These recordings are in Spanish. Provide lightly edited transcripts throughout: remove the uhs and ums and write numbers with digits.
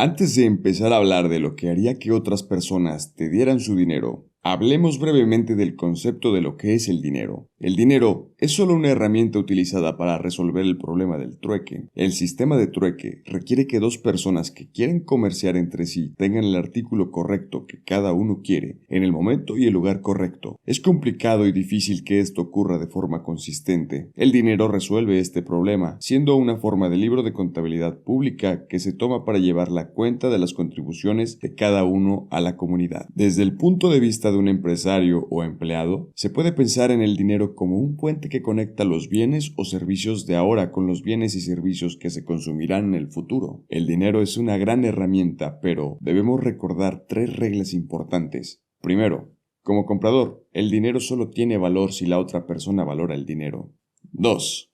Antes de empezar a hablar de lo que haría que otras personas te dieran su dinero, hablemos brevemente del concepto de lo que es el dinero. El dinero es solo una herramienta utilizada para resolver el problema del trueque. El sistema de trueque requiere que dos personas que quieren comerciar entre sí tengan el artículo correcto que cada uno quiere, en el momento y el lugar correcto. Es complicado y difícil que esto ocurra de forma consistente. El dinero resuelve este problema, siendo una forma de libro de contabilidad pública que se toma para llevar la cuenta de las contribuciones de cada uno a la comunidad. Desde el punto de vista de un empresario o empleado, se puede pensar en el dinero como un puente que conecta los bienes o servicios de ahora con los bienes y servicios que se consumirán en el futuro. El dinero es una gran herramienta, pero debemos recordar tres reglas importantes. Primero, como comprador, el dinero solo tiene valor si la otra persona valora el dinero. 2.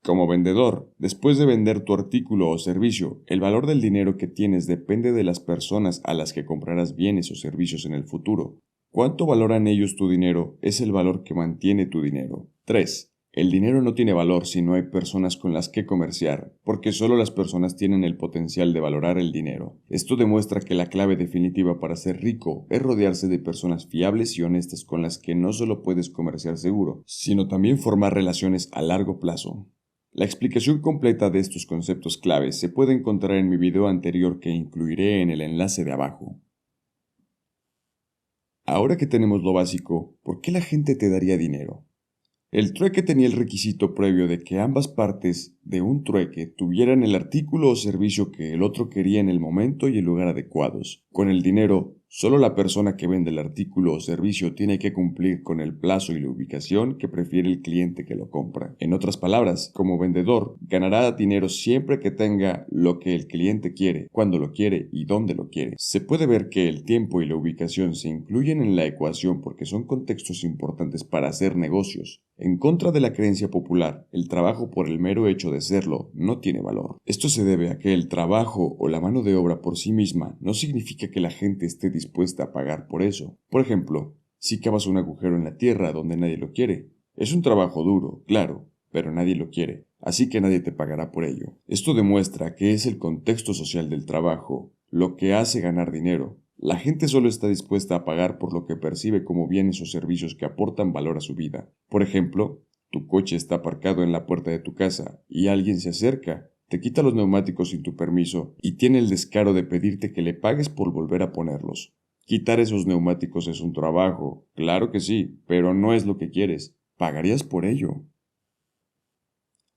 Como vendedor, después de vender tu artículo o servicio, el valor del dinero que tienes depende de las personas a las que comprarás bienes o servicios en el futuro. ¿Cuánto valoran ellos tu dinero? Es el valor que mantiene tu dinero. 3. El dinero no tiene valor si no hay personas con las que comerciar, porque solo las personas tienen el potencial de valorar el dinero. Esto demuestra que la clave definitiva para ser rico es rodearse de personas fiables y honestas con las que no solo puedes comerciar seguro, sino también formar relaciones a largo plazo. La explicación completa de estos conceptos claves se puede encontrar en mi video anterior que incluiré en el enlace de abajo. Ahora que tenemos lo básico, ¿por qué la gente te daría dinero? El trueque tenía el requisito previo de que ambas partes de un trueque tuvieran el artículo o servicio que el otro quería en el momento y el lugar adecuados. Con el dinero, solo la persona que vende el artículo o servicio tiene que cumplir con el plazo y la ubicación que prefiere el cliente que lo compra. En otras palabras, como vendedor, ganará dinero siempre que tenga lo que el cliente quiere, cuando lo quiere y dónde lo quiere. Se puede ver que el tiempo y la ubicación se incluyen en la ecuación porque son contextos importantes para hacer negocios. En contra de la creencia popular, el trabajo por el mero hecho de serlo no tiene valor. Esto se debe a que el trabajo o la mano de obra por sí misma no significa que la gente esté dispuesta a pagar por eso. Por ejemplo, si cavas un agujero en la tierra donde nadie lo quiere, es un trabajo duro, claro, pero nadie lo quiere, así que nadie te pagará por ello. Esto demuestra que es el contexto social del trabajo lo que hace ganar dinero. La gente solo está dispuesta a pagar por lo que percibe como bienes o servicios que aportan valor a su vida. Por ejemplo, tu coche está aparcado en la puerta de tu casa y alguien se acerca, te quita los neumáticos sin tu permiso y tiene el descaro de pedirte que le pagues por volver a ponerlos. Quitar esos neumáticos es un trabajo, claro que sí, pero no es lo que quieres. ¿Pagarías por ello?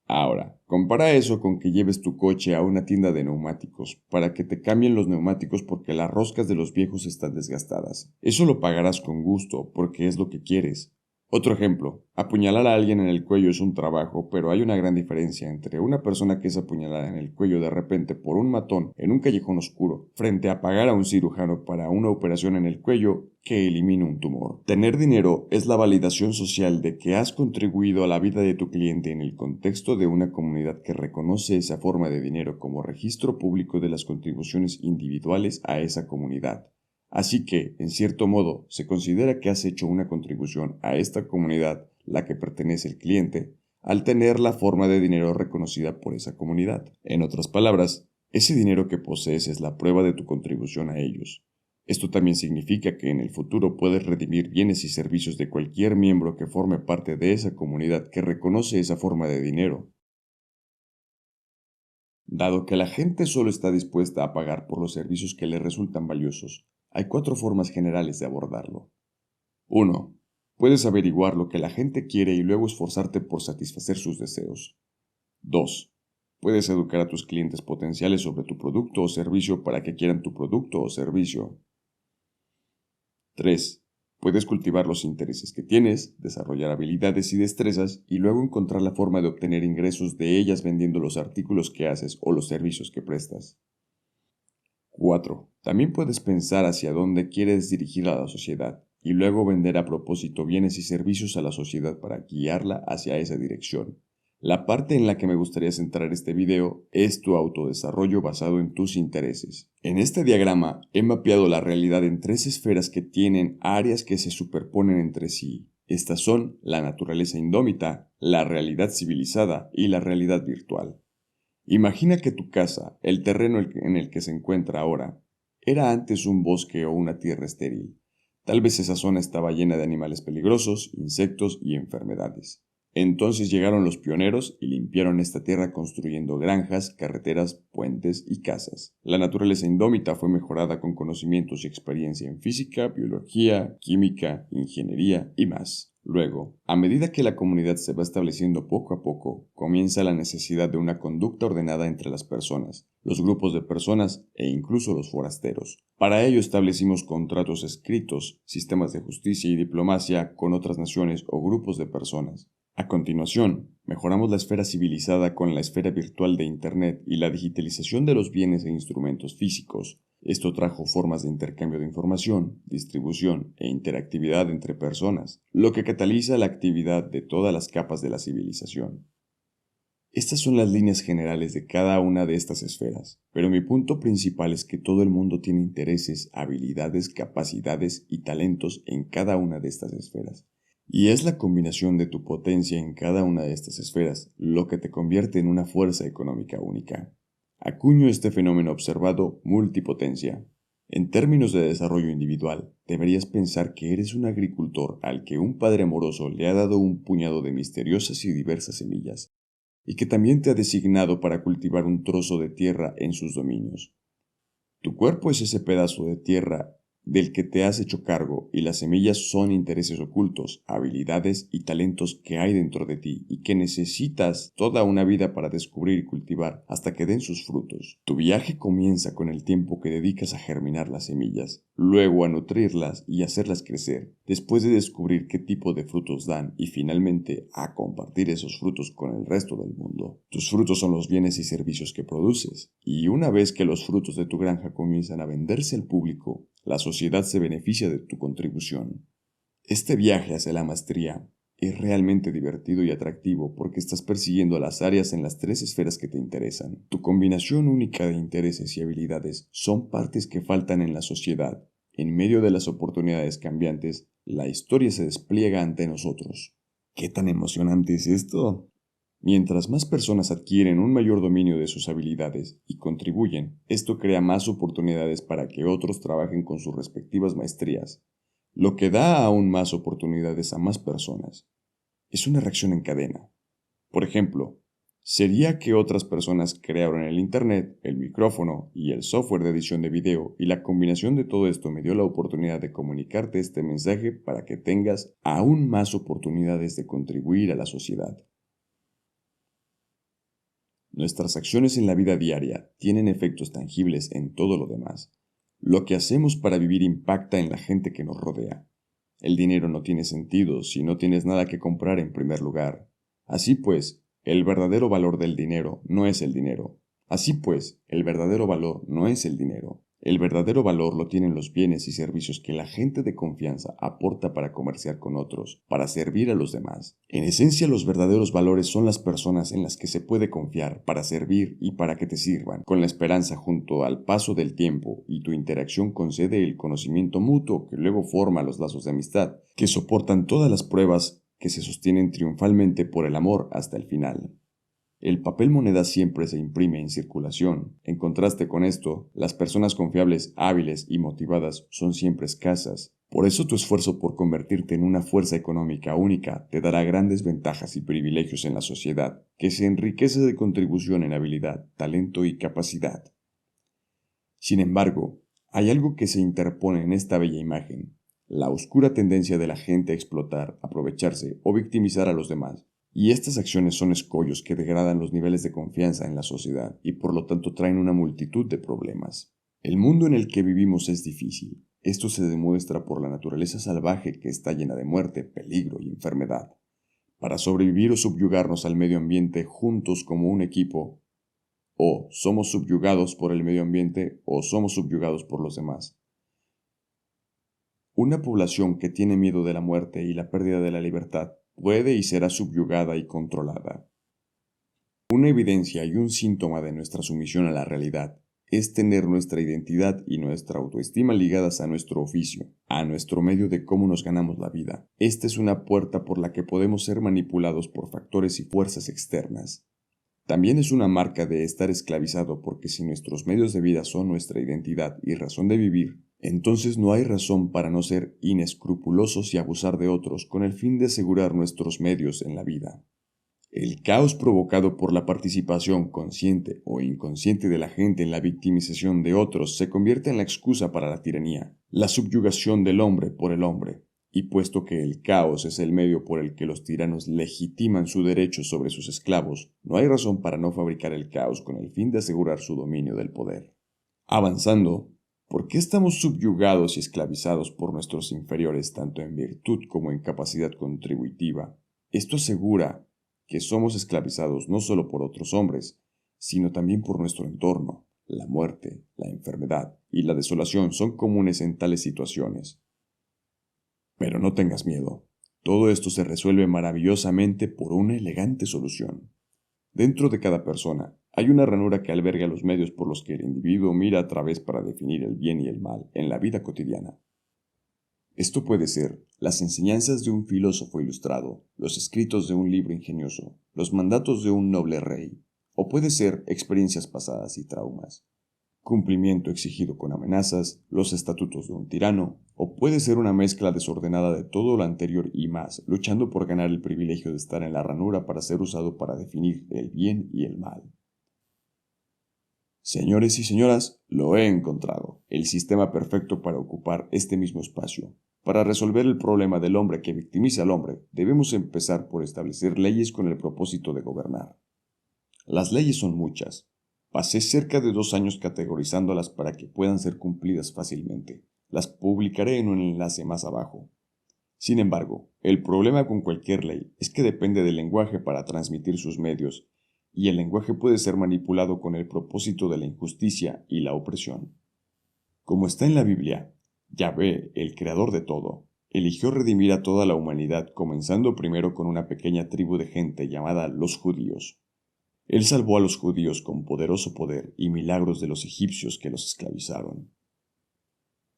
Ahora, compara eso con que lleves tu coche a una tienda de neumáticos para que te cambien los neumáticos porque las roscas de los viejos están desgastadas. Eso lo pagarás con gusto porque es lo que quieres. Otro ejemplo, apuñalar a alguien en el cuello es un trabajo, pero hay una gran diferencia entre una persona que es apuñalada en el cuello de repente por un matón en un callejón oscuro, frente a pagar a un cirujano para una operación en el cuello que elimina un tumor. Tener dinero es la validación social de que has contribuido a la vida de tu cliente en el contexto de una comunidad que reconoce esa forma de dinero como registro público de las contribuciones individuales a esa comunidad. Así que, en cierto modo, se considera que has hecho una contribución a esta comunidad, la que pertenece al cliente, al tener la forma de dinero reconocida por esa comunidad. En otras palabras, ese dinero que posees es la prueba de tu contribución a ellos. Esto también significa que en el futuro puedes redimir bienes y servicios de cualquier miembro que forme parte de esa comunidad que reconoce esa forma de dinero. Dado que la gente solo está dispuesta a pagar por los servicios que le resultan valiosos, hay 4 formas generales de abordarlo. 1. Puedes averiguar lo que la gente quiere y luego esforzarte por satisfacer sus deseos. 2. Puedes educar a tus clientes potenciales sobre tu producto o servicio para que quieran tu producto o servicio. 3. Puedes cultivar los intereses que tienes, desarrollar habilidades y destrezas y luego encontrar la forma de obtener ingresos de ellas vendiendo los artículos que haces o los servicios que prestas. 4. También puedes pensar hacia dónde quieres dirigir a la sociedad y luego vender a propósito bienes y servicios a la sociedad para guiarla hacia esa dirección. La parte en la que me gustaría centrar este video es tu autodesarrollo basado en tus intereses. En este diagrama he mapeado la realidad en 3 esferas que tienen áreas que se superponen entre sí. Estas son la naturaleza indómita, la realidad civilizada y la realidad virtual. Imagina que tu casa, el terreno en el que se encuentra ahora, era antes un bosque o una tierra estéril. Tal vez esa zona estaba llena de animales peligrosos, insectos y enfermedades. Entonces llegaron los pioneros y limpiaron esta tierra construyendo granjas, carreteras, puentes y casas. La naturaleza indómita fue mejorada con conocimientos y experiencia en física, biología, química, ingeniería y más. Luego, a medida que la comunidad se va estableciendo poco a poco, comienza la necesidad de una conducta ordenada entre las personas, los grupos de personas e incluso los forasteros. Para ello establecimos contratos escritos, sistemas de justicia y diplomacia con otras naciones o grupos de personas. A continuación, mejoramos la esfera civilizada con la esfera virtual de Internet y la digitalización de los bienes e instrumentos físicos. Esto trajo formas de intercambio de información, distribución e interactividad entre personas, lo que cataliza la actividad de todas las capas de la civilización. Estas son las líneas generales de cada una de estas esferas, pero mi punto principal es que todo el mundo tiene intereses, habilidades, capacidades y talentos en cada una de estas esferas. Y es la combinación de tu potencia en cada una de estas esferas lo que te convierte en una fuerza económica única. Acuño este fenómeno observado multipotencia. En términos de desarrollo individual, deberías pensar que eres un agricultor al que un padre amoroso le ha dado un puñado de misteriosas y diversas semillas, y que también te ha designado para cultivar un trozo de tierra en sus dominios. Tu cuerpo es ese pedazo de tierra del que te has hecho cargo y las semillas son intereses ocultos, habilidades y talentos que hay dentro de ti y que necesitas toda una vida para descubrir y cultivar hasta que den sus frutos. Tu viaje comienza con el tiempo que dedicas a germinar las semillas, luego a nutrirlas y hacerlas crecer, después de descubrir qué tipo de frutos dan y finalmente a compartir esos frutos con el resto del mundo. Tus frutos son los bienes y servicios que produces, y una vez que los frutos de tu granja comienzan a venderse al público, la sociedad se beneficia de tu contribución. Este viaje hacia la maestría es realmente divertido y atractivo porque estás persiguiendo las áreas en las tres esferas que te interesan. Tu combinación única de intereses y habilidades son partes que faltan en la sociedad. En medio de las oportunidades cambiantes, la historia se despliega ante nosotros. ¿Qué tan emocionante es esto? Mientras más personas adquieren un mayor dominio de sus habilidades y contribuyen, esto crea más oportunidades para que otros trabajen con sus respectivas maestrías, lo que da aún más oportunidades a más personas. Es una reacción en cadena. Por ejemplo, sería que otras personas crearon el Internet, el micrófono y el software de edición de video, y la combinación de todo esto me dio la oportunidad de comunicarte este mensaje para que tengas aún más oportunidades de contribuir a la sociedad. Nuestras acciones en la vida diaria tienen efectos tangibles en todo lo demás. Lo que hacemos para vivir impacta en la gente que nos rodea. El dinero no tiene sentido si no tienes nada que comprar en primer lugar. Así pues, el verdadero valor del dinero no es el dinero. Así pues, el verdadero valor no es el dinero. El verdadero valor lo tienen los bienes y servicios que la gente de confianza aporta para comerciar con otros, para servir a los demás. En esencia, los verdaderos valores son las personas en las que se puede confiar para servir y para que te sirvan, con la esperanza junto al paso del tiempo y tu interacción concede el conocimiento mutuo que luego forma los lazos de amistad, que soportan todas las pruebas que se sostienen triunfalmente por el amor hasta el final. El papel moneda siempre se imprime en circulación. En contraste con esto, las personas confiables, hábiles y motivadas son siempre escasas. Por eso tu esfuerzo por convertirte en una fuerza económica única te dará grandes ventajas y privilegios en la sociedad, que se enriquece de contribución en habilidad, talento y capacidad. Sin embargo, hay algo que se interpone en esta bella imagen: la oscura tendencia de la gente a explotar, aprovecharse o victimizar a los demás. Y estas acciones son escollos que degradan los niveles de confianza en la sociedad y por lo tanto traen una multitud de problemas. El mundo en el que vivimos es difícil. Esto se demuestra por la naturaleza salvaje que está llena de muerte, peligro y enfermedad. Para sobrevivir o subyugarnos al medio ambiente juntos como un equipo, o somos subyugados por el medio ambiente o somos subyugados por los demás. Una población que tiene miedo de la muerte y la pérdida de la libertad puede y será subyugada y controlada. Una evidencia y un síntoma de nuestra sumisión a la realidad es tener nuestra identidad y nuestra autoestima ligadas a nuestro oficio, a nuestro medio de cómo nos ganamos la vida. Esta es una puerta por la que podemos ser manipulados por factores y fuerzas externas. También es una marca de estar esclavizado porque si nuestros medios de vida son nuestra identidad y razón de vivir, entonces no hay razón para no ser inescrupulosos y abusar de otros con el fin de asegurar nuestros medios en la vida. El caos provocado por la participación consciente o inconsciente de la gente en la victimización de otros se convierte en la excusa para la tiranía, la subyugación del hombre por el hombre. Y puesto que el caos es el medio por el que los tiranos legitiman su derecho sobre sus esclavos, no hay razón para no fabricar el caos con el fin de asegurar su dominio del poder. Avanzando, ¿por qué estamos subyugados y esclavizados por nuestros inferiores tanto en virtud como en capacidad contributiva? Esto asegura que somos esclavizados no solo por otros hombres, sino también por nuestro entorno. La muerte, la enfermedad y la desolación son comunes en tales situaciones. Pero no tengas miedo. Todo esto se resuelve maravillosamente por una elegante solución. Dentro de cada persona hay una ranura que alberga los medios por los que el individuo mira a través para definir el bien y el mal en la vida cotidiana. Esto puede ser las enseñanzas de un filósofo ilustrado, los escritos de un libro ingenioso, los mandatos de un noble rey, o puede ser experiencias pasadas y traumas, cumplimiento exigido con amenazas, los estatutos de un tirano, o puede ser una mezcla desordenada de todo lo anterior y más, luchando por ganar el privilegio de estar en la ranura para ser usado para definir el bien y el mal. Señores y señoras, lo he encontrado, el sistema perfecto para ocupar este mismo espacio. Para resolver el problema del hombre que victimiza al hombre, debemos empezar por establecer leyes con el propósito de gobernar. Las leyes son muchas. Pasé cerca de 2 años categorizándolas para que puedan ser cumplidas fácilmente. Las publicaré en un enlace más abajo. Sin embargo, el problema con cualquier ley es que depende del lenguaje para transmitir sus medios, y el lenguaje puede ser manipulado con el propósito de la injusticia y la opresión. Como está en la Biblia, Yahvé, el creador de todo, eligió redimir a toda la humanidad comenzando primero con una pequeña tribu de gente llamada los judíos. Él salvó a los judíos con poderoso poder y milagros de los egipcios que los esclavizaron.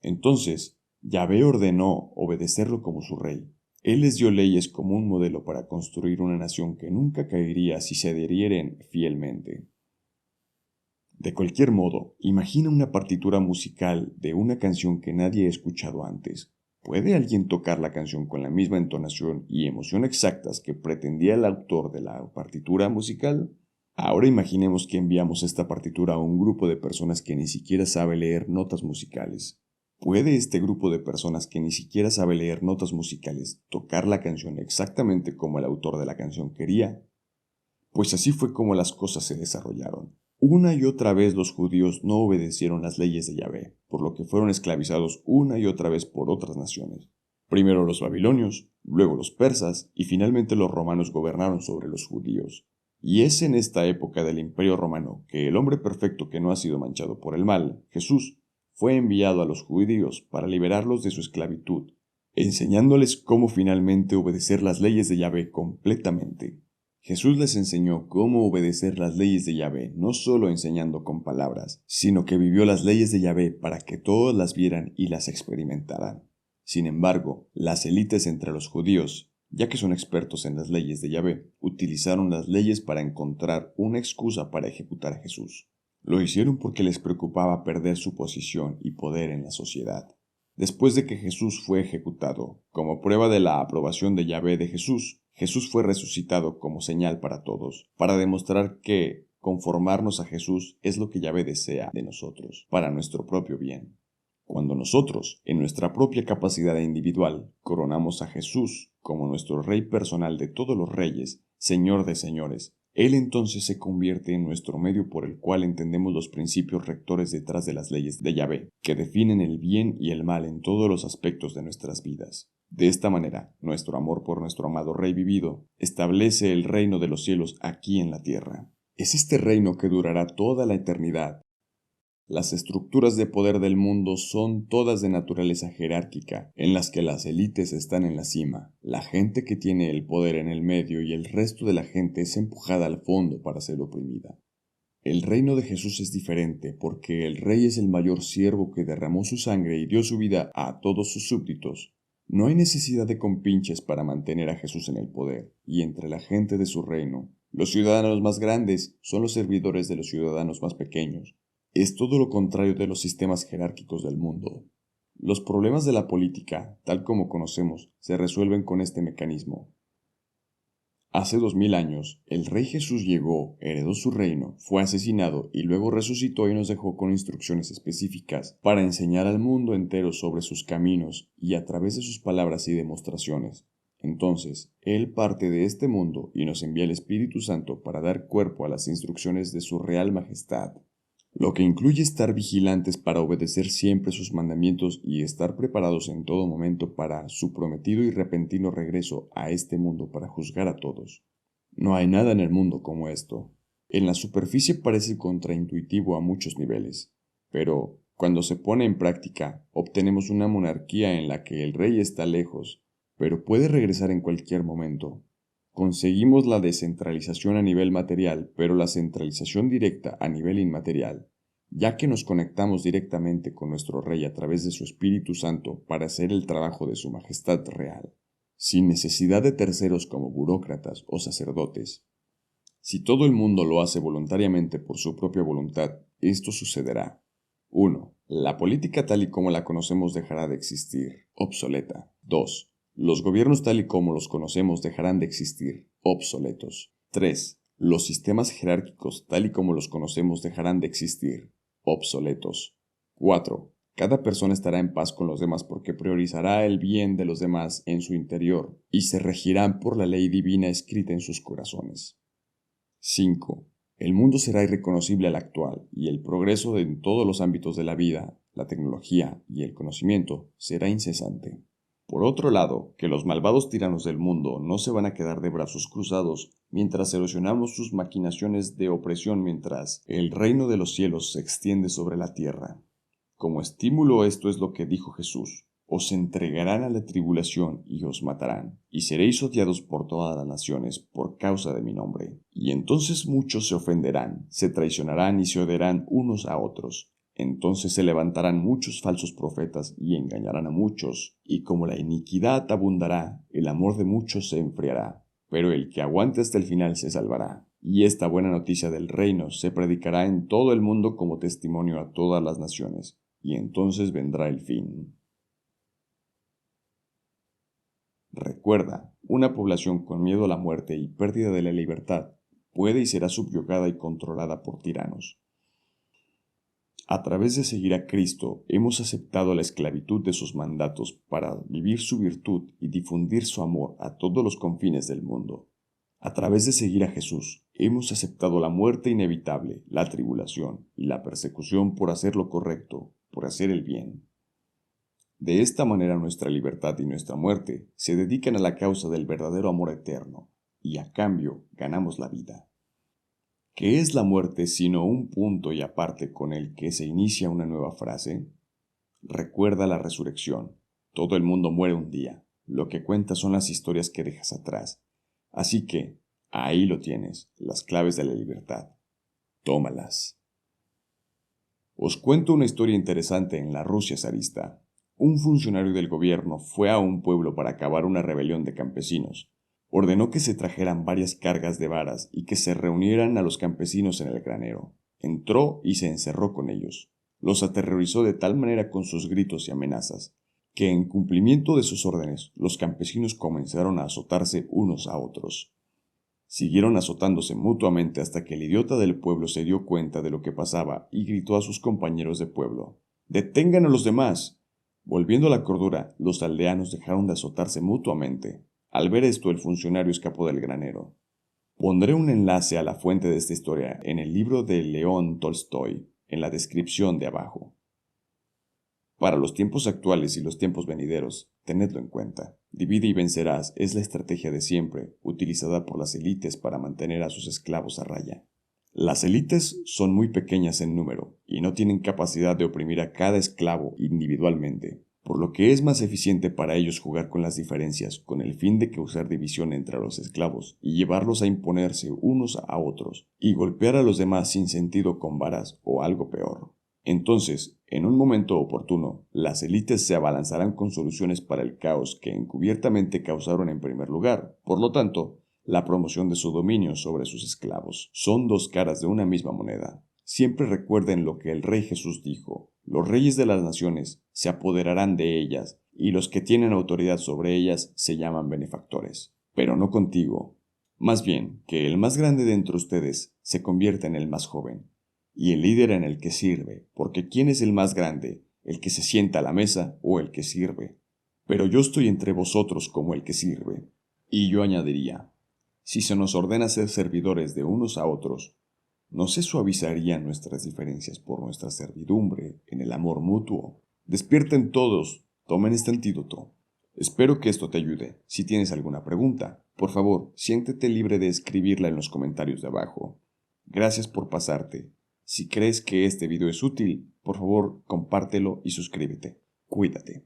Entonces, Yahvé ordenó obedecerlo como su rey. Él les dio leyes como un modelo para construir una nación que nunca caería si se adhirieren fielmente. De cualquier modo, imagina una partitura musical de una canción que nadie ha escuchado antes. ¿Puede alguien tocar la canción con la misma entonación y emoción exactas que pretendía el autor de la partitura musical? Ahora imaginemos que enviamos esta partitura a un grupo de personas que ni siquiera sabe leer notas musicales. ¿Puede este grupo de personas que ni siquiera sabe leer notas musicales tocar la canción exactamente como el autor de la canción quería? Pues así fue como las cosas se desarrollaron. Una y otra vez los judíos no obedecieron las leyes de Yahvé, por lo que fueron esclavizados una y otra vez por otras naciones. Primero los babilonios, luego los persas y finalmente los romanos gobernaron sobre los judíos. Y es en esta época del Imperio Romano que el hombre perfecto que no ha sido manchado por el mal, Jesús, fue enviado a los judíos para liberarlos de su esclavitud, enseñándoles cómo finalmente obedecer las leyes de Yahvé completamente. Jesús les enseñó cómo obedecer las leyes de Yahvé, no solo enseñando con palabras, sino que vivió las leyes de Yahvé para que todos las vieran y las experimentaran. Sin embargo, las élites entre los judíos, ya que son expertos en las leyes de Yahvé, utilizaron las leyes para encontrar una excusa para ejecutar a Jesús. Lo hicieron porque les preocupaba perder su posición y poder en la sociedad. Después de que Jesús fue ejecutado, como prueba de la aprobación de Yahvé de Jesús, Jesús fue resucitado como señal para todos, para demostrar que conformarnos a Jesús es lo que Yahvé desea de nosotros, para nuestro propio bien. Cuando nosotros, en nuestra propia capacidad individual, coronamos a Jesús como nuestro Rey personal de todos los reyes, Señor de señores, Él entonces se convierte en nuestro medio por el cual entendemos los principios rectores detrás de las leyes de Yahvé, que definen el bien y el mal en todos los aspectos de nuestras vidas. De esta manera, nuestro amor por nuestro amado Rey vivido establece el reino de los cielos aquí en la tierra. Es este reino que durará toda la eternidad. Las estructuras de poder del mundo son todas de naturaleza jerárquica, en las que las élites están en la cima, la gente que tiene el poder en el medio y el resto de la gente es empujada al fondo para ser oprimida. El reino de Jesús es diferente porque el rey es el mayor siervo que derramó su sangre y dio su vida a todos sus súbditos. No hay necesidad de compinches para mantener a Jesús en el poder y entre la gente de su reino. Los ciudadanos más grandes son los servidores de los ciudadanos más pequeños. Es todo lo contrario de los sistemas jerárquicos del mundo. Los problemas de la política, tal como conocemos, se resuelven con este mecanismo. Hace 2000 años, el rey Jesús llegó, heredó su reino, fue asesinado y luego resucitó y nos dejó con instrucciones específicas para enseñar al mundo entero sobre sus caminos y a través de sus palabras y demostraciones. Entonces, Él parte de este mundo y nos envía el Espíritu Santo para dar cuerpo a las instrucciones de su Real Majestad, lo que incluye estar vigilantes para obedecer siempre sus mandamientos y estar preparados en todo momento para su prometido y repentino regreso a este mundo para juzgar a todos. No hay nada en el mundo como esto. En la superficie parece contraintuitivo a muchos niveles, pero cuando se pone en práctica, obtenemos una monarquía en la que el rey está lejos, pero puede regresar en cualquier momento. Conseguimos la descentralización a nivel material, pero la centralización directa a nivel inmaterial, ya que nos conectamos directamente con nuestro Rey a través de su Espíritu Santo para hacer el trabajo de su majestad real, sin necesidad de terceros como burócratas o sacerdotes. Si todo el mundo lo hace voluntariamente por su propia voluntad, esto sucederá. 1. La política tal y como la conocemos dejará de existir, obsoleta. 2. Los gobiernos tal y como los conocemos dejarán de existir, obsoletos. 3. Los sistemas jerárquicos tal y como los conocemos dejarán de existir, obsoletos. 4. Cada persona estará en paz con los demás porque priorizará el bien de los demás en su interior y se regirán por la ley divina escrita en sus corazones. 5. El mundo será irreconocible al actual y el progreso en todos los ámbitos de la vida, la tecnología y el conocimiento será incesante. Por otro lado, que los malvados tiranos del mundo no se van a quedar de brazos cruzados mientras erosionamos sus maquinaciones de opresión mientras el reino de los cielos se extiende sobre la tierra. Como estímulo esto es lo que dijo Jesús: os entregarán a la tribulación y os matarán, y seréis odiados por todas las naciones por causa de mi nombre. Y entonces muchos se ofenderán, se traicionarán y se odiarán unos a otros. Entonces se levantarán muchos falsos profetas y engañarán a muchos, y como la iniquidad abundará, el amor de muchos se enfriará. Pero el que aguante hasta el final se salvará. Y esta buena noticia del reino se predicará en todo el mundo como testimonio a todas las naciones, y entonces vendrá el fin. Recuerda, una población con miedo a la muerte y pérdida de la libertad puede y será subyugada y controlada por tiranos. A través de seguir a Cristo, hemos aceptado la esclavitud de sus mandatos para vivir su virtud y difundir su amor a todos los confines del mundo. A través de seguir a Jesús, hemos aceptado la muerte inevitable, la tribulación y la persecución por hacer lo correcto, por hacer el bien. De esta manera nuestra libertad y nuestra muerte se dedican a la causa del verdadero amor eterno, y a cambio ganamos la vida. ¿Qué es la muerte sino un punto y aparte con el que se inicia una nueva frase? Recuerda la resurrección. Todo el mundo muere un día. Lo que cuenta son las historias que dejas atrás. Así que, ahí lo tienes, las claves de la libertad. Tómalas. Os cuento una historia interesante en la Rusia zarista. Un funcionario del gobierno fue a un pueblo para acabar una rebelión de campesinos. Ordenó que se trajeran varias cargas de varas y que se reunieran a los campesinos en el granero. Entró y se encerró con ellos. Los aterrorizó de tal manera con sus gritos y amenazas, que en cumplimiento de sus órdenes, los campesinos comenzaron a azotarse unos a otros. Siguieron azotándose mutuamente hasta que el idiota del pueblo se dio cuenta de lo que pasaba y gritó a sus compañeros de pueblo: «¡Detengan a los demás!». Volviendo a la cordura, los aldeanos dejaron de azotarse mutuamente. Al ver esto, el funcionario escapó del granero. Pondré un enlace a la fuente de esta historia en el libro de León Tolstoy, en la descripción de abajo. Para los tiempos actuales y los tiempos venideros, tenedlo en cuenta. Divide y vencerás es la estrategia de siempre, utilizada por las élites para mantener a sus esclavos a raya. Las élites son muy pequeñas en número y no tienen capacidad de oprimir a cada esclavo individualmente, por lo que es más eficiente para ellos jugar con las diferencias con el fin de causar división entre los esclavos y llevarlos a imponerse unos a otros y golpear a los demás sin sentido con varas o algo peor. Entonces, en un momento oportuno, las élites se abalanzarán con soluciones para el caos que encubiertamente causaron en primer lugar. Por lo tanto, la promoción de su dominio sobre sus esclavos. Son dos caras de una misma moneda. Siempre recuerden lo que el Rey Jesús dijo: los reyes de las naciones se apoderarán de ellas, y los que tienen autoridad sobre ellas se llaman benefactores. Pero no contigo. Más bien, que el más grande de entre ustedes se convierta en el más joven, y el líder en el que sirve, porque ¿quién es el más grande, el que se sienta a la mesa o el que sirve? Pero yo estoy entre vosotros como el que sirve. Y yo añadiría: si se nos ordena ser servidores de unos a otros, ¿no se suavizarían nuestras diferencias por nuestra servidumbre en el amor mutuo? Despierten todos, tomen este antídoto. Espero que esto te ayude. Si tienes alguna pregunta, por favor, siéntete libre de escribirla en los comentarios de abajo. Gracias por pasarte. Si crees que este video es útil, por favor, compártelo y suscríbete. Cuídate.